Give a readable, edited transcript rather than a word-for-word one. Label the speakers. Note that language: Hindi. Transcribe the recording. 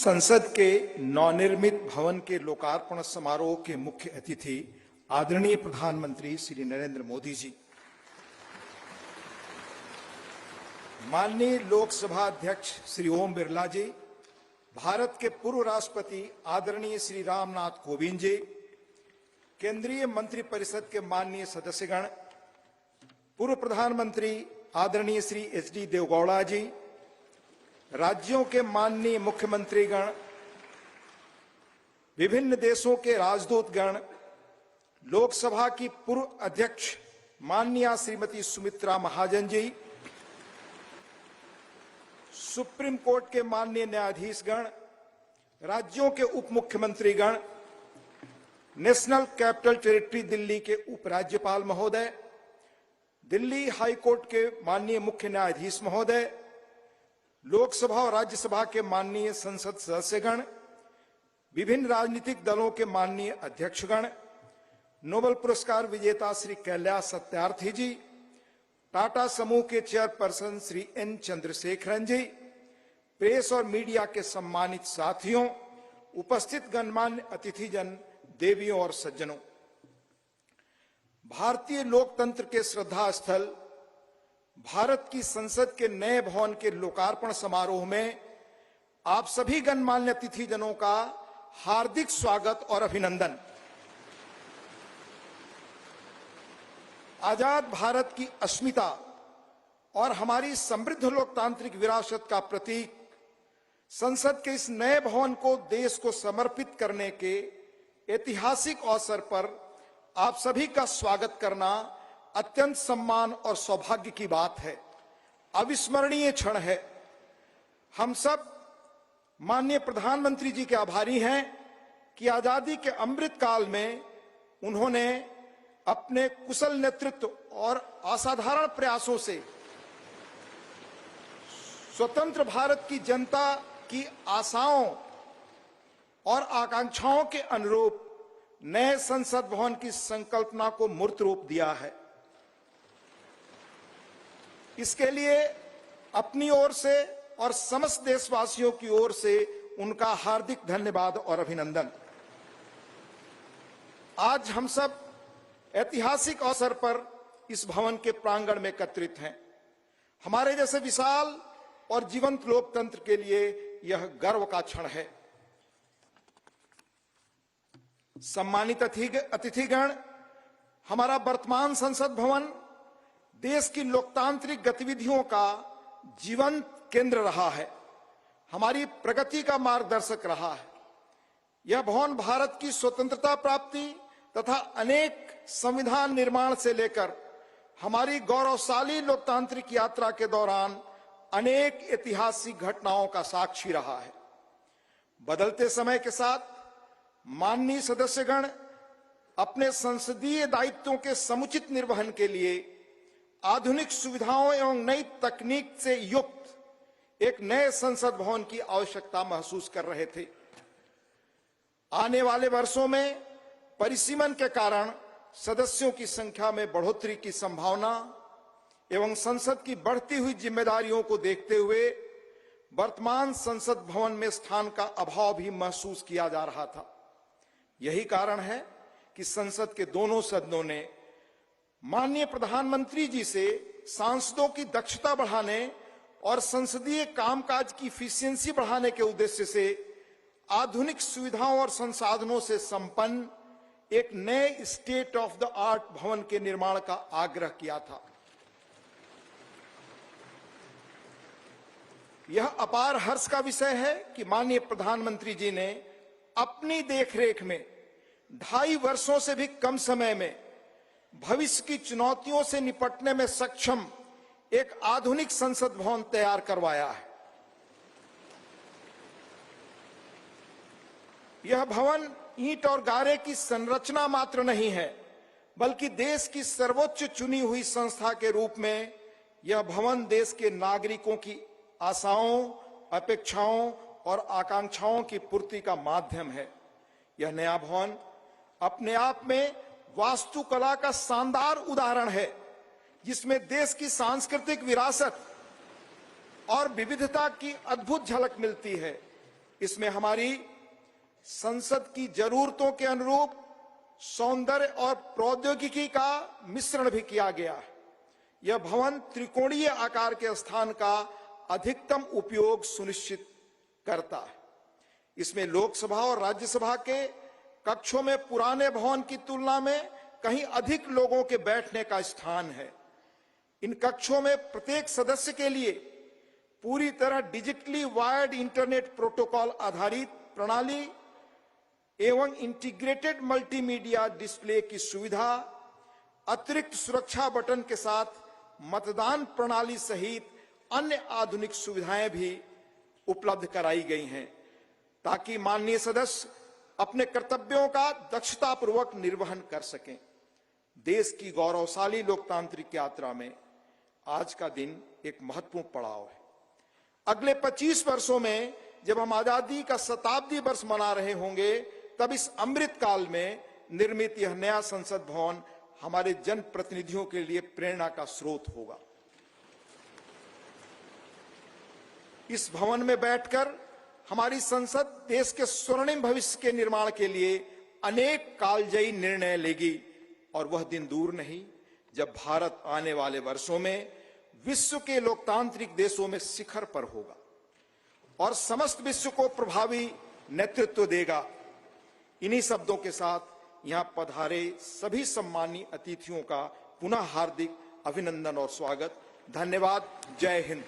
Speaker 1: संसद के नवनिर्मित भवन के लोकार्पण समारोह के मुख्य अतिथि आदरणीय प्रधानमंत्री श्री नरेंद्र मोदी जी, माननीय लोकसभा अध्यक्ष श्री ओम बिरला जी, भारत के पूर्व राष्ट्रपति आदरणीय श्री रामनाथ कोविंद जी, केंद्रीय मंत्रिपरिषद के माननीय सदस्यगण, पूर्व प्रधानमंत्री आदरणीय श्री एच.डी. देवेगौड़ा जी, राज्यों के माननीय मुख्यमंत्रीगण, विभिन्न देशों के राजदूतगण, लोकसभा की पूर्व अध्यक्ष माननीय श्रीमती सुमित्रा महाजन जी, सुप्रीम कोर्ट के माननीय न्यायाधीशगण, राज्यों के उप मुख्यमंत्रीगण, नेशनल कैपिटल टेरिटरी दिल्ली के उपराज्यपाल महोदय, दिल्ली हाई कोर्ट के माननीय मुख्य न्यायाधीश महोदय, लोकसभा और राज्यसभा के माननीय संसद सदस्यगण, विभिन्न राजनीतिक दलों के माननीय अध्यक्षगण, नोबेल पुरस्कार विजेता श्री कैलाश सत्यार्थी जी, टाटा समूह के चेयरपर्सन श्री एन चंद्रशेखरन जी, प्रेस और मीडिया के सम्मानित साथियों, उपस्थित गणमान्य अतिथिजन, देवियों और सज्जनों, भारतीय लोकतंत्र के श्रद्धा स्थल भारत की संसद के नए भवन के लोकार्पण समारोह में आप सभी गणमान्य अतिथिजनों का हार्दिक स्वागत और अभिनंदन। आजाद भारत की अस्मिता और हमारी समृद्ध लोकतांत्रिक विरासत का प्रतीक संसद के इस नए भवन को देश को समर्पित करने के ऐतिहासिक अवसर पर आप सभी का स्वागत करना अत्यंत सम्मान और सौभाग्य की बात है, अविस्मरणीय क्षण है। हम सब माननीय प्रधानमंत्री जी के आभारी हैं कि आजादी के अमृत काल में उन्होंने अपने कुशल नेतृत्व और असाधारण प्रयासों से स्वतंत्र भारत की जनता की आशाओं और आकांक्षाओं के अनुरूप नए संसद भवन की संकल्पना को मूर्त रूप दिया है। इसके लिए अपनी ओर से और समस्त देशवासियों की ओर से उनका हार्दिक धन्यवाद और अभिनंदन। आज हम सब ऐतिहासिक अवसर पर इस भवन के प्रांगण में एकत्रित हैं। हमारे जैसे विशाल और जीवंत लोकतंत्र के लिए यह गर्व का क्षण है। सम्मानित अतिथिगण, हमारा वर्तमान संसद भवन देश की लोकतांत्रिक गतिविधियों का जीवंत केंद्र रहा है, हमारी प्रगति का मार्गदर्शक रहा है। यह भवन भारत की स्वतंत्रता प्राप्ति तथा अनेक संविधान निर्माण से लेकर हमारी गौरवशाली लोकतांत्रिक यात्रा के दौरान अनेक ऐतिहासिक घटनाओं का साक्षी रहा है। बदलते समय के साथ माननीय सदस्यगण अपने संसदीय दायित्वों के समुचित निर्वहन के लिए आधुनिक सुविधाओं एवं नई तकनीक से युक्त एक नए संसद भवन की आवश्यकता महसूस कर रहे थे। आने वाले वर्षों में परिसीमन के कारण सदस्यों की संख्या में बढ़ोतरी की संभावना एवं संसद की बढ़ती हुई जिम्मेदारियों को देखते हुए वर्तमान संसद भवन में स्थान का अभाव भी महसूस किया जा रहा था। यही कारण है कि संसद के दोनों सदनों ने माननीय प्रधानमंत्री जी से सांसदों की दक्षता बढ़ाने और संसदीय कामकाज की इफिशियंसी बढ़ाने के उद्देश्य से आधुनिक सुविधाओं और संसाधनों से संपन्न एक नए स्टेट ऑफ द आर्ट भवन के निर्माण का आग्रह किया था। यह अपार हर्ष का विषय है कि माननीय प्रधानमंत्री जी ने अपनी देखरेख में 2.5 वर्षों से भी कम समय में भविष्य की चुनौतियों से निपटने में सक्षम एक आधुनिक संसद भवन तैयार करवाया है। यह भवन ईंट और गारे की संरचना मात्र नहीं है, बल्कि देश की सर्वोच्च चुनी हुई संस्था के रूप में यह भवन देश के नागरिकों की आशाओं, अपेक्षाओं और आकांक्षाओं की पूर्ति का माध्यम है। यह नया भवन अपने आप में वास्तुकला का शानदार उदाहरण है, जिसमें देश की सांस्कृतिक विरासत और विविधता की अद्भुत झलक मिलती है। इसमें हमारी संसद की जरूरतों के अनुरूप सौंदर्य और प्रौद्योगिकी का मिश्रण भी किया गया है। यह भवन त्रिकोणीय आकार के स्थान का अधिकतम उपयोग सुनिश्चित करता है। इसमें लोकसभा और राज्यसभा के कक्षों में पुराने भवन की तुलना में कहीं अधिक लोगों के बैठने का स्थान है। इन कक्षों में प्रत्येक सदस्य के लिए पूरी तरह डिजिटली वायर्ड इंटरनेट प्रोटोकॉल आधारित प्रणाली एवं इंटीग्रेटेड मल्टीमीडिया डिस्प्ले की सुविधा, अतिरिक्त सुरक्षा बटन के साथ मतदान प्रणाली सहित अन्य आधुनिक सुविधाएं भी उपलब्ध कराई गई हैं, ताकि माननीय सदस्य अपने कर्तव्यों का दक्षतापूर्वक निर्वहन कर सकें। देश की गौरवशाली लोकतांत्रिक यात्रा में आज का दिन एक महत्वपूर्ण पड़ाव है। अगले 25 वर्षों में जब हम आजादी का शताब्दी वर्ष मना रहे होंगे, तब इस अमृत काल में निर्मित यह नया संसद भवन हमारे जनप्रतिनिधियों के लिए प्रेरणा का स्रोत होगा। इस भवन में बैठकर हमारी संसद देश के स्वर्णिम भविष्य के निर्माण के लिए अनेक कालजयी निर्णय लेगी, और वह दिन दूर नहीं जब भारत आने वाले वर्षों में विश्व के लोकतांत्रिक देशों में शिखर पर होगा और समस्त विश्व को प्रभावी नेतृत्व देगा। इन्हीं शब्दों के साथ यहां पधारे सभी सम्मानीय अतिथियों का पुनः हार्दिक अभिनंदन और स्वागत। धन्यवाद। जय हिंद।